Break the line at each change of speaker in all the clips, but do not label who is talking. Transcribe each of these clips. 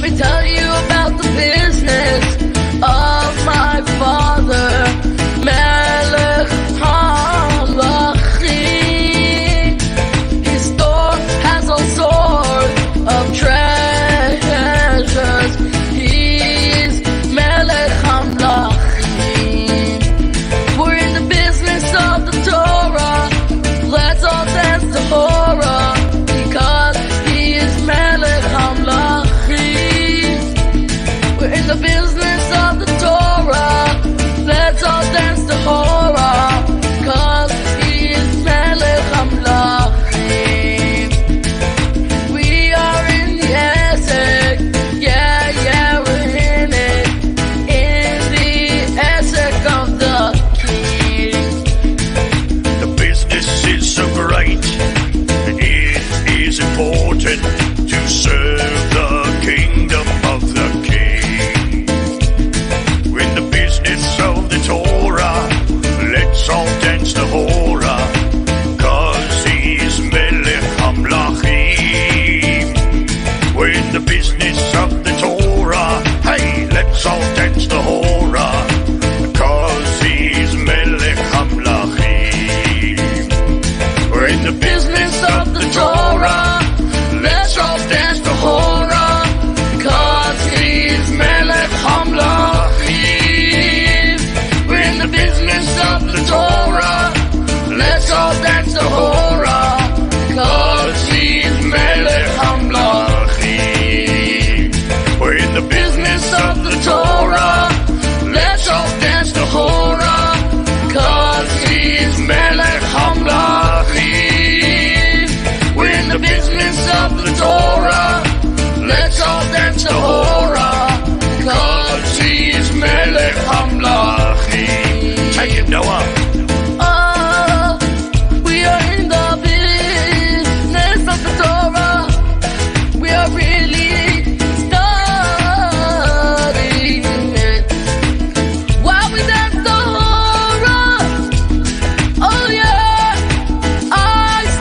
me tell you about the business of my father, Melech HaMelachim. His store has all sorts of treasures. He's Melech HaMelachim. We're in the business of the Torah. Let's all dance to horror, because he is Melech HaMelachim. We're in the business of the Torah. Let's all dance to horror, cause he is Melech HaMelachim. We are in the Esek, yeah, we're in it. In the Esek of the King.
The business is so great, it is important to serve the kingdom of the King. We're in the business of the Torah. Let's all dance the horror, cause he's Melech HaMelachim. We're in the business of the Torah. Hey, let's all dance the horror, cause he's Melech HaMelachim. We're in the business of the Torah. Let's all dance the horror, cause he's Melech HaMelachim. We're in the business of the Torah. Let's all dance the horror, cause he's Melech HaMelachim. We're in the business of the Torah. Let's all dance the horror, cause he's Melech HaMelachim. We're in the business of the Torah. Let's all dance the horror, cause he's Melech HaMelachim. Take it, Noah.
We are in the business of the Torah. We are really studying it. While we dance the horror, oh yeah, I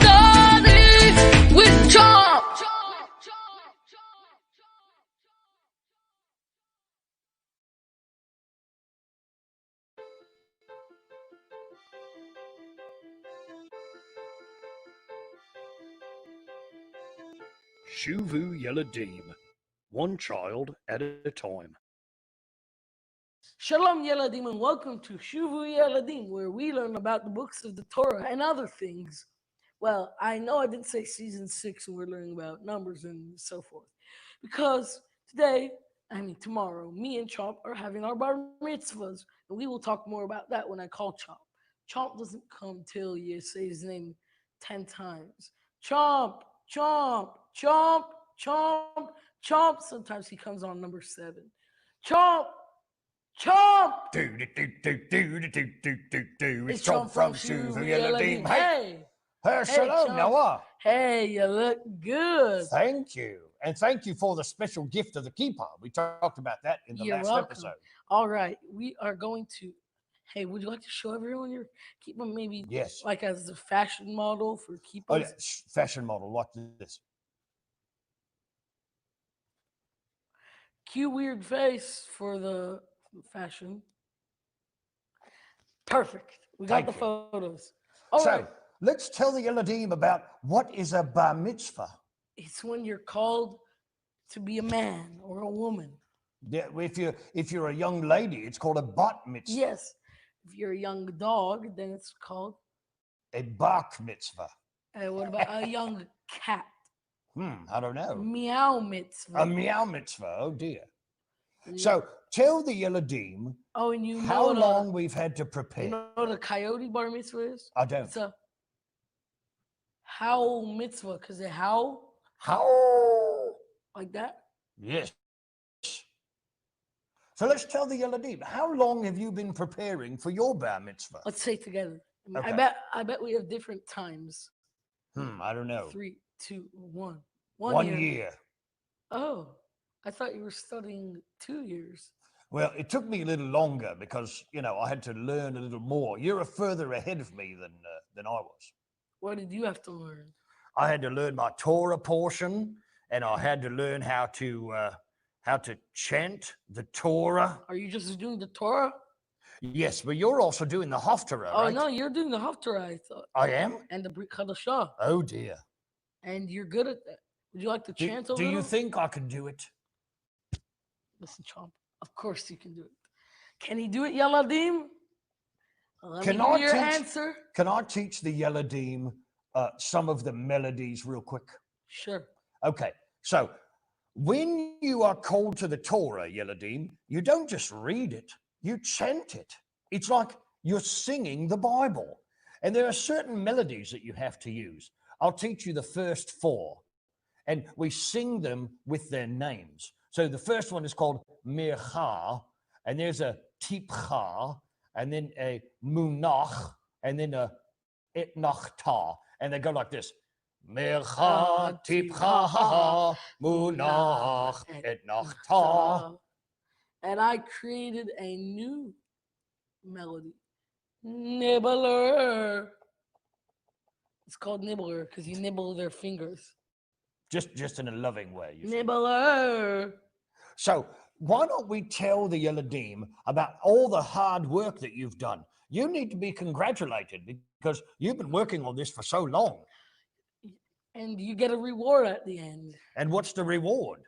study with Chomp.
Shuvu Yeladim, one child at a time.
Shalom Yeladim, and welcome to Shuvu Yeladim, where we learn about the books of the Torah and other things. Well, I know I didn't say season 6 and we're learning about numbers and so forth, because tomorrow, me and Chomp are having our Bar-Mitzvahs, and we will talk more about that when I call Chomp. Chomp doesn't come till you say his name 10 times. Chomp, Chomp, Chomp, Chomp, Chomp. Sometimes he comes on number 7. Chomp, Chomp.
It's Chomp from Shuvu Yeladim.
Hey,
Shalom,
Chomp.
Noah.
Hey, you look good.
Thank you. And thank you for the special gift of the kippah. We talked about that in the
You're
last
welcome.
episode.
All right, we are going to. Hey, would you like to show everyone your kippah, maybe?
Yes.
Like as a fashion model for kippahs?
Oh, yeah. Fashion model like this.
Cue weird face for the fashion. Perfect. We got
Thank
the
you.
photos. All
So
right.
let's tell the Yeladim about what is a bar mitzvah.
It's when you're called to be a man or a woman.
Yeah, if you're a young lady, it's called a bat mitzvah.
Yes. If you're a young dog, then it's called.
A bark mitzvah.
What about a young cat?
I don't know.
Meow mitzvah.
A meow mitzvah. Oh dear.
Yeah.
So tell the Yeladim
Oh, and you know
how
what
long we've had to prepare.
You know what a coyote bar mitzvah is?
I don't.
It's a howl mitzvah, because they howl
How?
like that.
Yes. So let's tell the Yeladim, how long have you been preparing for your bar mitzvah?
Let's say it together.
Okay.
I bet we have different times.
I don't know.
3, 2, 1.
1 year.
Oh, I thought you were studying 2 years.
Well, it took me a little longer because, I had to learn a little more. You're further ahead of me than I was.
What did you have to learn?
I had to learn my Torah portion, and I had to learn how how to chant the Torah.
Are you just doing the Torah?
Yes, but you're also doing the Haftarah,
Oh
right?
no, you're doing the Haftarah, I thought.
I am?
And the Brit Chadashah.
Oh, dear.
And you're good at that. Would you like to chant a
Do
little?
you think I can do it?
Listen, Chomp. Of course you can do it. Can he do it, Yaladim? Let
Can
me hear
I
your
teach-
answer.
Can I teach the Yeladim some of the melodies real quick?
Sure.
Okay, so when you are called to the Torah, Yeladim, you don't just read it, you chant it. It's like you're singing the Bible. And there are certain melodies that you have to use. I'll teach you the first 4, and we sing them with their names. So the first one is called Mircha, and there's a Tipcha, and then a Munach, and then a Etnachta. And they go like this. Mircha, Tipcha, Munach, Etnachta.
And I created a new melody. Nibbler. It's called Nibbler because you nibble their fingers.
Just in a loving way. You see.
Nibbler.
So why don't we tell the Yeladim about all the hard work that you've done? You need to be congratulated because you've been working on this for so long.
And you get a reward at the end.
And what's the reward?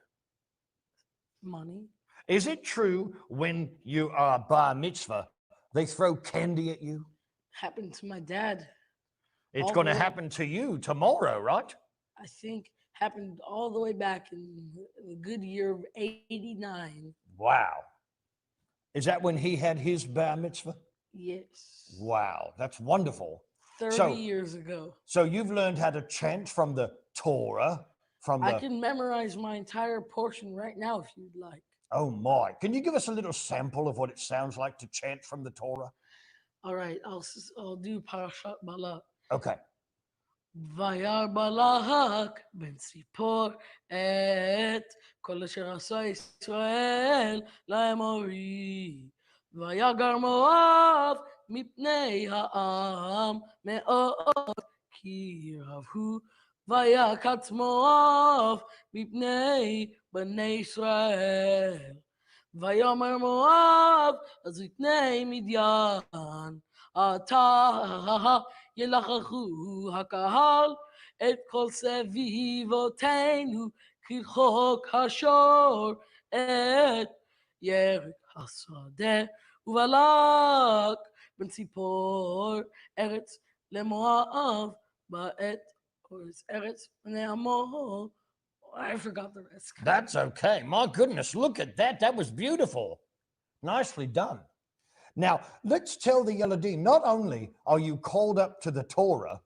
Money.
Is it true when you are Bar-Mitzvah, they throw candy at you?
Happened to my dad.
It's
All
going to
the way-
happen to you tomorrow, right?
I think happened all the way back in the good year of 89.
Wow. Is that when he had his Bar-Mitzvah?
Yes.
Wow, that's wonderful.
30 years ago.
So you've learned how to chant from the Torah, from the...
I can memorize my entire portion right now if you'd like.
Oh my. Can you give us a little sample of what it sounds like to chant from the Torah?
All right, I'll do Parashat Balak.
Okay.
וירא בלק בן ציפור את כל אשר עשה ישראל לאמורי. ויגר מואב מפני העם מאוד כי רב הוא. ויקץ מואב מפני בני ישראל. ויאמר מואב הזקני מדיין עתה ילחכו הקהל את כל סביבותינו כרחוק השור את ירק השדה ובלק בן ציפור ארץ למואב בעת ארץ בני עמו. I forgot the rest.
That's okay. My goodness, look at that. That was beautiful. Nicely done. Now, let's tell the Yeladim, not only are you called up to the Torah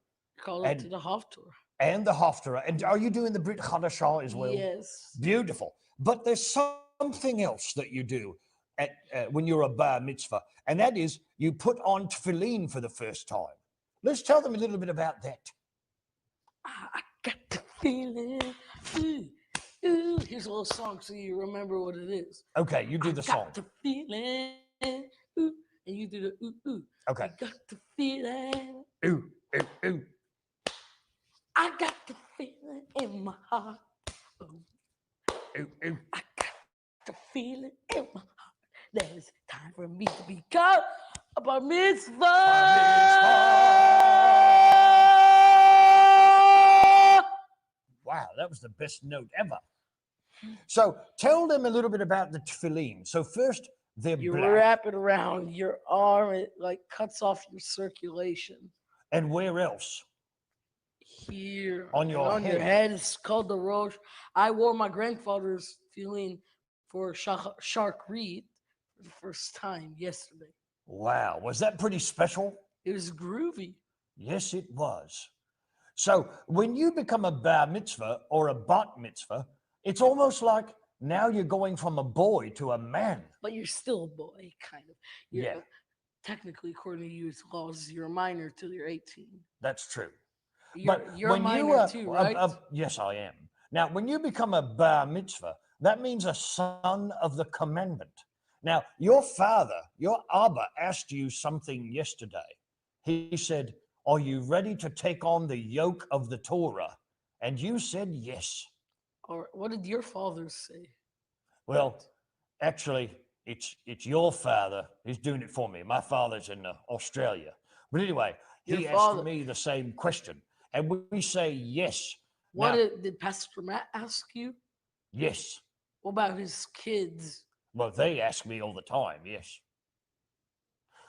Called it to the Haftarah.
and the Haftarah, and are you doing the Brit Chadashah as well?
Yes.
Beautiful. But there's something else that you do at, when you're a Bar Mitzvah, and that is you put on Tefillin for the first time. Let's tell them a little bit about that.
I got the feeling. Ooh, ooh. Here's a little song so you remember what it is.
Okay, you do the song.
Got the feeling. Ooh, and you do the ooh, ooh.
Okay.
I got the feeling.
Ooh, ooh, ooh.
I got the feeling in my heart. Ooh,
Ooh, ooh.
I got the feeling in my heart. There's time for me to become a Bar Mitzvah.
Wow, that was the best note ever. So tell them a little bit about the Tefillin. So first, they're
You
black.
wrap it around your arm, it like cuts off your circulation.
And where else?
Here
On your
and on your head. It's called the Rosh. I wore my grandfather's Tefillin for Shark Reed for the first time yesterday.
Wow, was that pretty special?
It was groovy.
Yes, it was. So when you become a Bar Mitzvah or a Bat Mitzvah, it's almost like now you're going from a boy to a man.
But you're still a boy, kind of. You're,
Yeah.
Technically, according to U.S. laws, you're a minor till you're 18.
That's true.
You're a minor too, right?
Yes, I am. Now, when you become a Bar Mitzvah, that means a son of the commandment. Now, your father, your Abba, asked you something yesterday. He said, "Are you ready to take on the yoke of the Torah?" And you said yes.
Or what did your father say?
Well, actually, it's your father. He's doing it for me. My father's in Australia. But anyway, he
Your
asked
father.
me the same question. And we say yes.
What
Now,
did Pastor Matt ask you?
yes.
What about his kids?
Well, they ask me all the time, yes.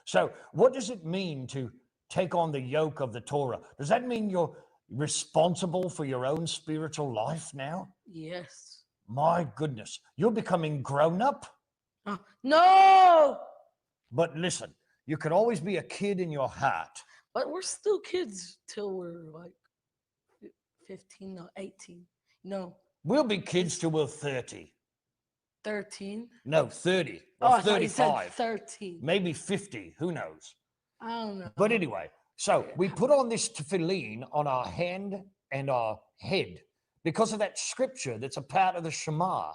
So, what does it mean to take on the yoke of the Torah? Does that mean you're responsible for your own spiritual life now?
Yes.
My goodness, you're becoming grown up.
No!
But listen, you can always be a kid in your heart.
But we're still kids till we're like 15 or 18. No,
We'll be kids till we're 30.
13.
No, 30
Oh,
or
I thought you said
35.
13.
Maybe 50. Who knows?
I don't know.
But anyway, so we put on this tefillin on our hand and our head because of that scripture that's a part of the Shema,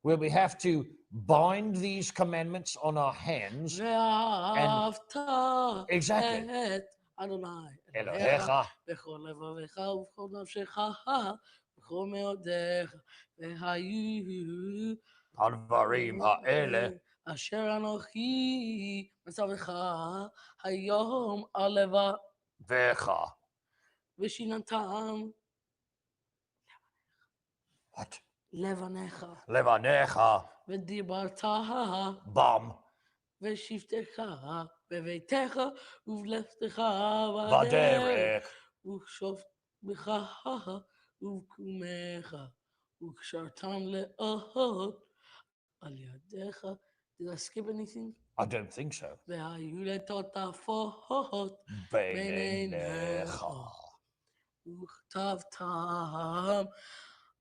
where we have to bind these commandments on our hands.
ואהבת
Exactly.
את אדוני אלוהיך
Elohecha.
בכל לבביך ובכל נפשך בכל מאודיך והיו
Advarim ha'ele
אשר אנוכי מצווך היום על
vecha.
ושיננתם
What?
לבניך
Levanecha
ודיברת
bam
ושבתך בביתך ובלכתך בדרך
baderech.
ושוכבך ובקומך וקשרתם לאות על ידיך. Did I skip anything?
I don't think so.
והיו לטוטפות
Beinenecha.
וכתבתם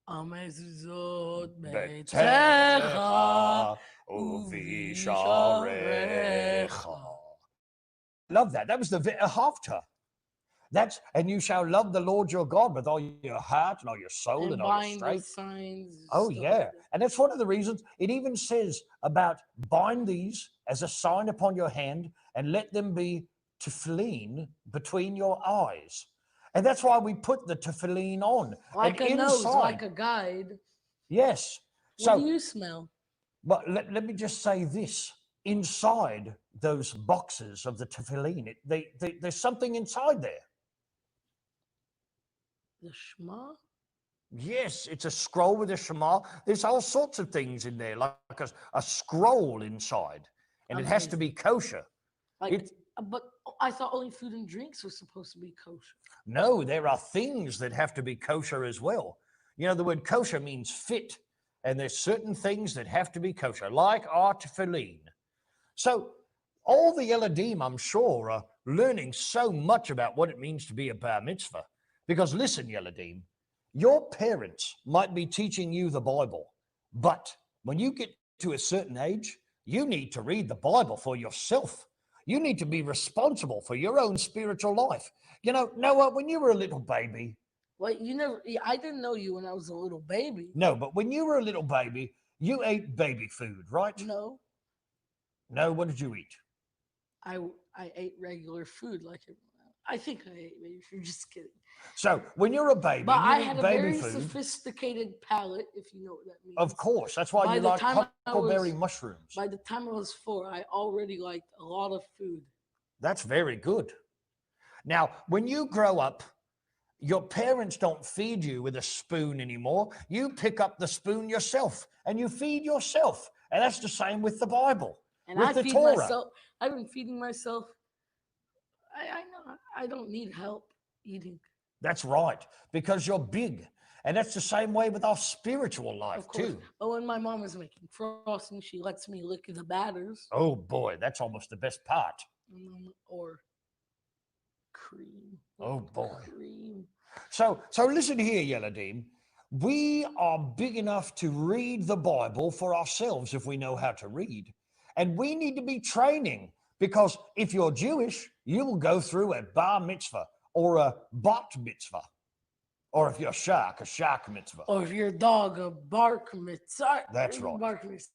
על מזוזות ביתך
Betecha uvisharecha. Love that. That was the Hafta. That's, and you shall love the Lord your God with all your heart and all your soul and, all your
bind the
strength.
signs.
Oh,
stuff
yeah.
like that.
And that's one of the reasons it even says about bind these as a sign upon your hand and let them be tefillin between your eyes. And that's why we put the tefillin on.
Like
and
a nose,
inside,
like a guide.
yes.
What
So,
do you smell?
but let me just say this. Inside those boxes of the tefillin, there's something inside there.
The Shema?
Yes, it's a scroll with a Shema. There's all sorts of things in there, like a scroll inside, and it has to be kosher.
Like, but I thought only food and drinks were supposed to be kosher.
No, there are things that have to be kosher as well. You know, the word kosher means fit, and there's certain things that have to be kosher, like our tefillin. So all the Eladim, I'm sure, are learning so much about what it means to be a bar mitzvah. Because listen, Eladim, your parents might be teaching you the Bible, but when you get to a certain age, you need to read the Bible for yourself. You need to be responsible for your own spiritual life. You know, Noah, when you were a little baby.
Well, I didn't know you when I was a little baby.
No, but when you were a little baby, you ate baby food, right?
No.
No, what did you eat?
I ate regular food like everyone else. I think I ate baby food, just kidding.
So when you're a baby,
but
you
I
eat
had a
baby
very
food.
sophisticated palate, if you know what that means.
Of course, that's why
By
you
the
like
time
huckleberry mushrooms.
By the time I was 4, I already liked a lot of food.
That's very good. Now, when you grow up, your parents don't feed you with a spoon anymore. You pick up the spoon yourself and you feed yourself. And that's the same with the Bible,
and
with
I
the
feed
Torah.
myself. I've been feeding myself. I know I don't need help eating.
That's right, because you're big. And that's the same way with our spiritual life,
Of course.
too.
But when my mom is making frosting, she lets me lick the batters.
Oh, boy, that's almost the best part.
Or cream.
Oh, boy.
Cream.
So listen here, Yeladim. We are big enough to read the Bible for ourselves if we know how to read. And we need to be training, because if you're Jewish, you will go through a bar mitzvah or a bat mitzvah. Or if you're a shark mitzvah.
Or if you're a dog, a bark mitzvah.
That's right.
Bark mitzvah.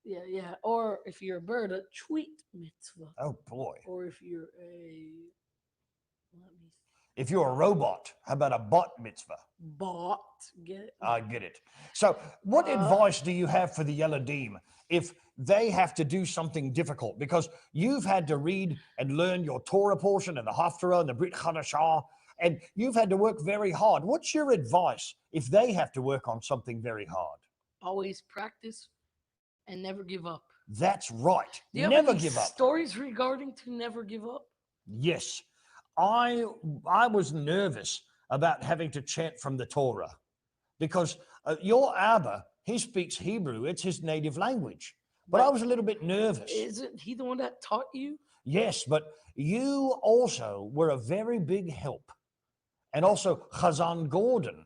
Yeah. Or if you're a bird, a tweet mitzvah.
Oh, boy.
Or if you're a... Let me
If you're a robot, how about a bot mitzvah?
Bought. Get it?
I get it. So what advice do you have for the Yeladim if they have to do something difficult? Because you've had to read and learn your Torah portion and the Haftarah and the Brit Chadashah, and you've had to work very hard. What's your advice if they have to work on something very hard?
Always practice and never give up.
That's right.
Do you
Never
have any
give up.
stories regarding to never give up?
Yes. I was nervous about having to chant from the Torah because your Abba, he speaks Hebrew. It's his native language. But I was a little bit nervous.
Isn't he the one that taught you?
Yes, but you also were a very big help. And also Chazan Gordon.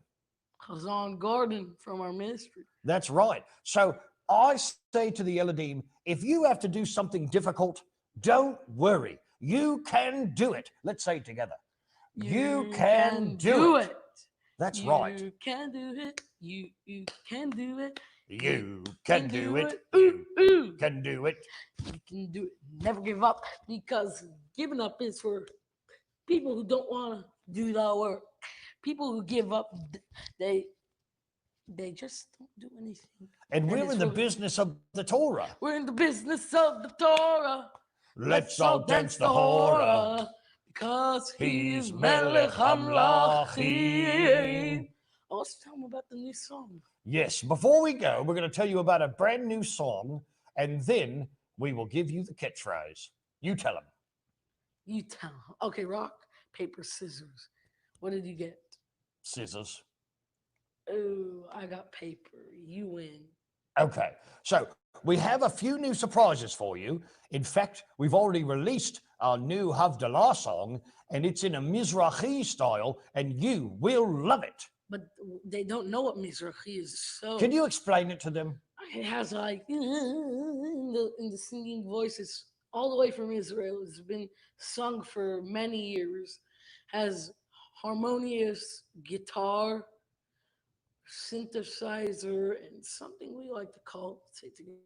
Chazan Gordon from our ministry.
That's right. So I say to the Eladim, if you have to do something difficult, don't worry. You can do it. Let's say it together. You can do it. That's right.
You can do it. You can do it.
You can do it.
Ooh, ooh.
Can do it.
You can do it. Never give up, because giving up is for people who don't want to do the work. People who give up, they just don't do anything.
And we're in the business of the Torah.
We're in the business of the Torah.
Let's all dance the hora,
because
he's Melech HaMlachim.
Oh, let's tell them about the new song.
Yes, before we go, we're going to tell you about a brand new song, and then we will give you the catchphrase. You tell them.
You tell them. Okay, rock, paper, scissors. What did you get?
Scissors.
Oh, I got paper. You win.
Okay, so we have a few new surprises for you. In fact, we've already released our new Havdalah song, and it's in a Mizrahi style, and you will love it.
But they don't know what Mizrahi is. So
Can you explain it to them?
it has like in the singing voices all the way from Israel. It's been sung for many years. Has harmonious guitar, synthesizer, and something we like to call, say together,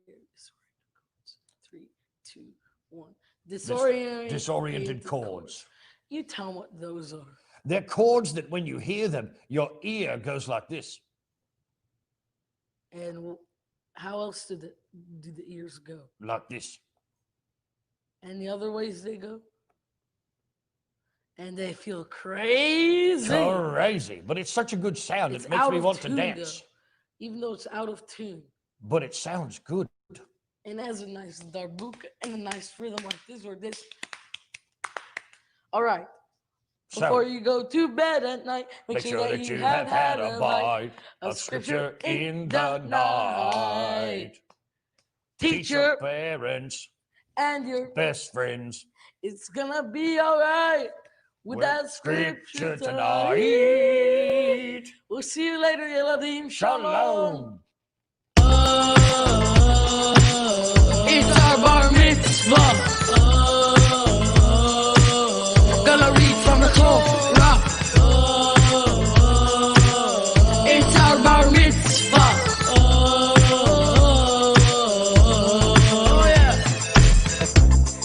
3, 2, 1. Disoriented
chords.
You tell them what those are.
They're chords that when you hear them, your ear goes like this.
And how else do the ears go?
Like this.
And the other ways they go? And they feel crazy.
Crazy. But it's such a good sound.
It's
It makes me want
tune,
to dance.
though, even though it's out of tune.
But it sounds good.
And has a nice darbuka and a nice rhythm like this or this. All right. Before you go to bed at night, make sure that you have had a bite of scripture in the night. Teach your
parents
and your
best friends.
It's gonna be all right with that scripture tonight.
tonight.
We'll see you later, Yeladim.
Shalom.
It's our Bar-Mitzvah. Gonna read from the Torah. It's our Bar-Mitzvah. Oh yeah.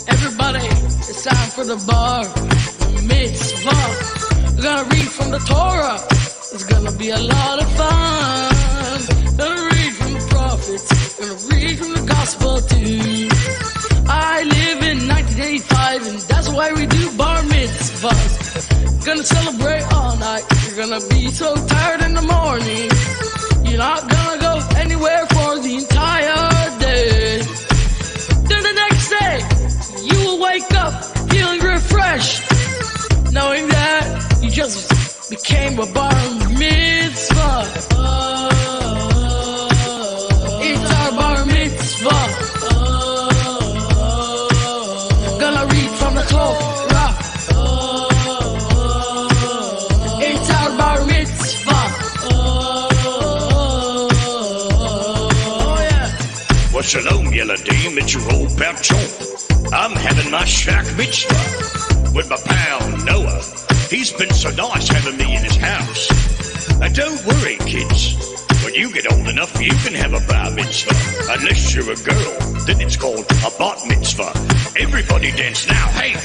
Everybody, it's time for the Bar-Mitzvah. We're gonna read from the Torah. It's gonna be a lot of fun. Gonna read from the prophets. Gonna read from the gospel too. I live in 1985, and that's why we do bar mitzvahs. Gonna celebrate all night. You're gonna be so tired in the morning. You're not gonna go anywhere for the entire day. Then the next day, you will wake up feeling refreshed, knowing that you just became a bar mitzvah. It's our bar mitzvah. Gonna read from the Torah. It's our bar mitzvah. Oh yeah.
Well, shalom, Yeladim, it's your old pal Chomp. I'm having my shack mitzvah with my pal Noah. He's been so nice having me in his house. And don't worry, kids. When you get old enough, you can have a bar mitzvah. Unless you're a girl, then it's called a bat mitzvah. Everybody dance now, hey!